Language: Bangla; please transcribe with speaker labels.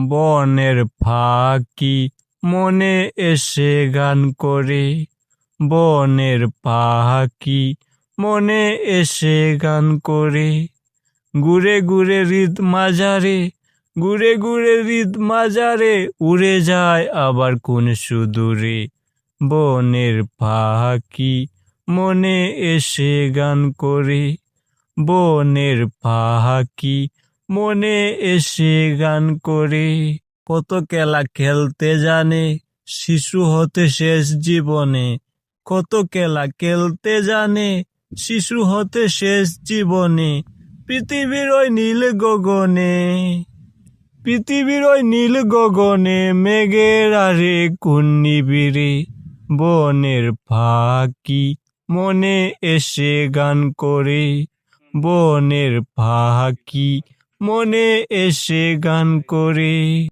Speaker 1: বনের ফাঁকি মনে এসে গান করে, বনের পাখি মনে এসে গান করে। ঘুরে ঘুরে হৃদ মাজারে, ঘুরে ঘুরে হৃদ মাজারে, উড়ে যায় আবার কোন সুদূরে। বনের পাখি মনে এসে গান করে, বনের পাখি মনে এসে গান করে। কত খেলা খেলতে জানে শিশু হতে শেষ জীবনে, কত খেলা খেলতে জানে শিশু হতে শেষ জীবনে। পৃথিবীর ওই নীল গগনে, পৃথিবীর ওই নীল গগনে, মেঘের আরে কোন নিবিড়ে। বনের পাখি মনে এসে গান করে, বনের পাখি মনে এসে গান করে।